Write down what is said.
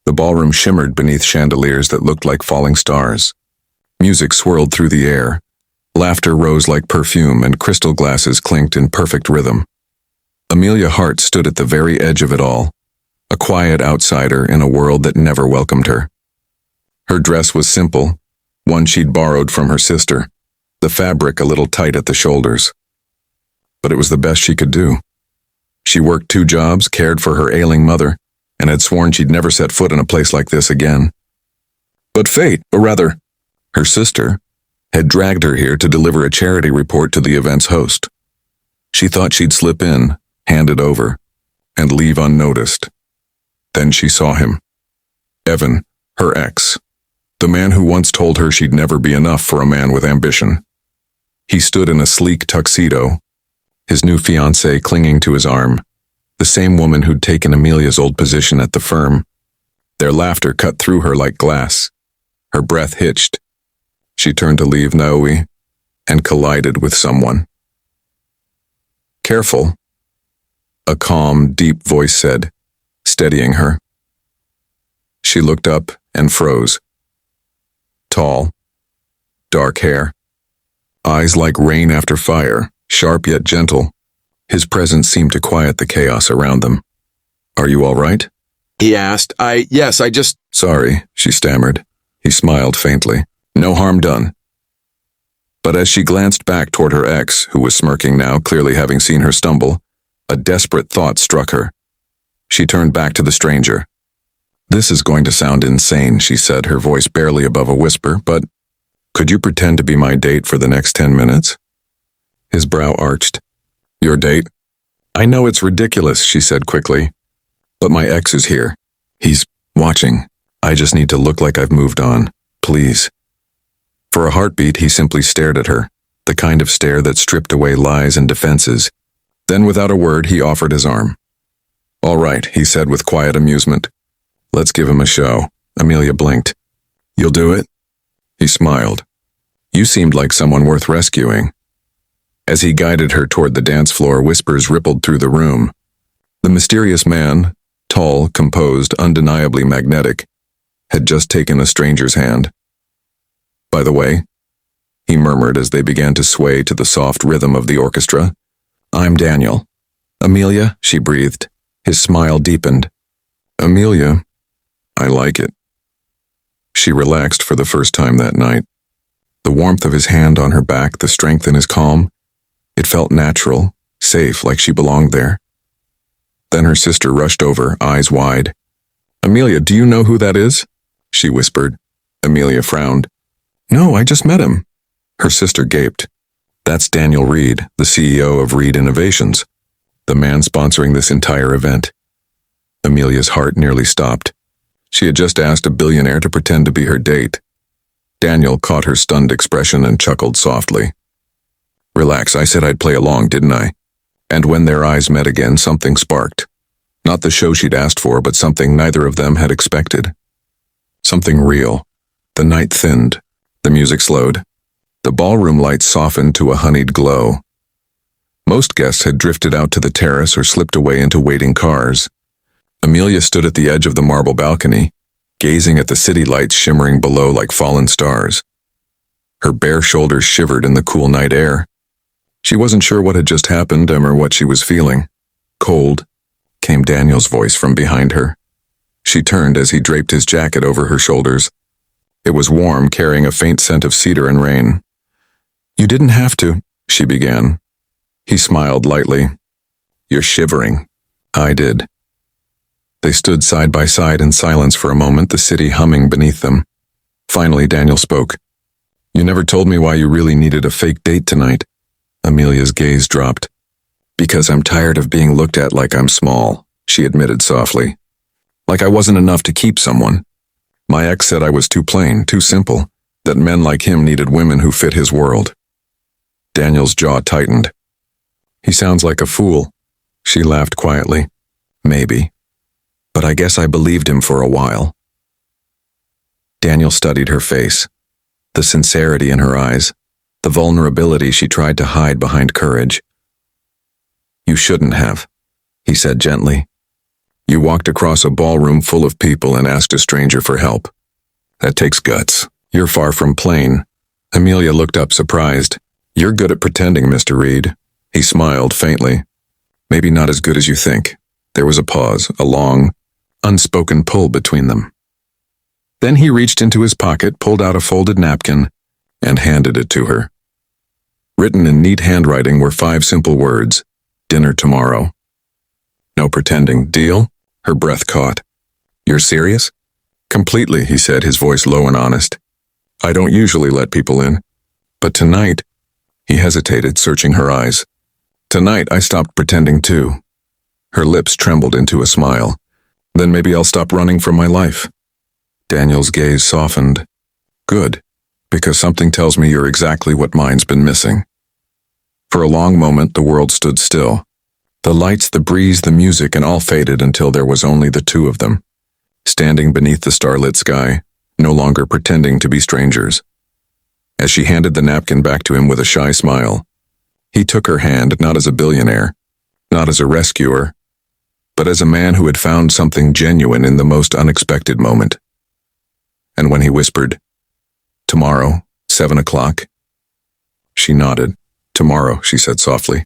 The ballroom shimmered beneath chandeliers that looked like falling stars. Music swirled through the air. Laughter rose like perfume, and crystal glasses clinked in perfect rhythm. Amelia Hart stood at the very edge of it all, a quiet outsider in a world that never welcomed her. Her dress was simple, one she'd borrowed from her sister, the fabric a little tight at the shoulders. But it was the best she could do. She worked 2 jobs, cared for her ailing mother, and had sworn she'd never set foot in a place like this again. But fate, or rather, her sister, had dragged her here to deliver a charity report to the event's host. She thought she'd slip in, hand it over, and leave unnoticed. Then she saw him. Evan, her ex, the man who once told her she'd never be enough for a man with ambition. He stood in a sleek tuxedo, his new fiancée clinging to his arm, the same woman who'd taken Amelia's old position at the firm. Their laughter cut through her like glass. Her breath hitched. She turned to leave Naui and collided with someone. "Careful," a calm, deep voice said, steadying her. She looked up and froze. Tall, dark hair, eyes like rain after fire, sharp yet gentle. His presence seemed to quiet the chaos around them. "Are you all right?" he asked. Yes, I just... "Sorry," she stammered. He smiled faintly. "No harm done." But as she glanced back toward her ex, who was smirking now, clearly having seen her stumble, a desperate thought struck her. She turned back to the stranger. "This is going to sound insane," she said, her voice barely above a whisper, "but could you pretend to be my date for the next 10 minutes? His brow arched. "Your date?" "I know it's ridiculous," she said quickly, "but my ex is here. He's watching. I just need to look like I've moved on. Please." For a heartbeat, he simply stared at her, the kind of stare that stripped away lies and defenses. Then, without a word, he offered his arm. "All right," he said with quiet amusement. "Let's give him a show." Amelia blinked. "You'll do it?" He smiled. "You seemed like someone worth rescuing." As he guided her toward the dance floor, whispers rippled through the room. The mysterious man, tall, composed, undeniably magnetic, had just taken a stranger's hand. "By the way," he murmured as they began to sway to the soft rhythm of the orchestra, "I'm Daniel." "Amelia," she breathed. His smile deepened. "Amelia, I like it." She relaxed for the first time that night. The warmth of his hand on her back, the strength in his calm, it felt natural, safe, like she belonged there. Then her sister rushed over, eyes wide. "Amelia, do you know who that is?" she whispered. Amelia frowned. "No, I just met him." Her sister gaped. "That's Daniel Reed, the CEO of Reed Innovations, the man sponsoring this entire event." Amelia's heart nearly stopped. She had just asked a billionaire to pretend to be her date. Daniel caught her stunned expression and chuckled softly. "Relax, I said I'd play along, didn't I?" And when their eyes met again, something sparked. Not the show she'd asked for, but something neither of them had expected. Something real. The night thinned. The music slowed. The ballroom lights softened to a honeyed glow. Most guests had drifted out to the terrace or slipped away into waiting cars. Amelia stood at the edge of the marble balcony, gazing at the city lights shimmering below like fallen stars. Her bare shoulders shivered in the cool night air. She wasn't sure what had just happened or what she was feeling. "Cold," came Daniel's voice from behind her. She turned as he draped his jacket over her shoulders. It was warm, carrying a faint scent of cedar and rain. "You didn't have to," she began. He smiled lightly. "You're shivering." "I did." They stood side by side in silence for a moment, the city humming beneath them. Finally, Daniel spoke. "You never told me why you really needed a fake date tonight." Amelia's gaze dropped. "Because I'm tired of being looked at like I'm small," she admitted softly. "Like I wasn't enough to keep someone. My ex said I was too plain, too simple, that men like him needed women who fit his world." Daniel's jaw tightened. "He sounds like a fool." She laughed quietly. "Maybe. But I guess I believed him for a while." Daniel studied her face, the sincerity in her eyes, the vulnerability she tried to hide behind courage. "You shouldn't have," he said gently. You walked across a ballroom full of people and asked a stranger for help. That takes guts. You're far from plain. Amelia looked up surprised. You're good at pretending, Mr. Reed. He smiled faintly. Maybe not as good as you think. There was a pause, a long, unspoken pull between them. Then he reached into his pocket, pulled out a folded napkin, and handed it to her. Written in neat handwriting were 5 simple words. Dinner tomorrow. No pretending. Deal? Her breath caught. You're serious? Completely, he said, his voice low and honest. I don't usually let people in. But tonight, he hesitated, searching her eyes. Tonight, I stopped pretending too. Her lips trembled into a smile. Then maybe I'll stop running from my life. Daniel's gaze softened. Good, because something tells me you're exactly what mine's been missing. For a long moment, the world stood still. The lights, the breeze, the music, and all faded until there was only the two of them, standing beneath the starlit sky, no longer pretending to be strangers. As she handed the napkin back to him with a shy smile, he took her hand not as a billionaire, not as a rescuer, but as a man who had found something genuine in the most unexpected moment. And when he whispered, "Tomorrow, 7 o'clock," she nodded. "Tomorrow," she said softly.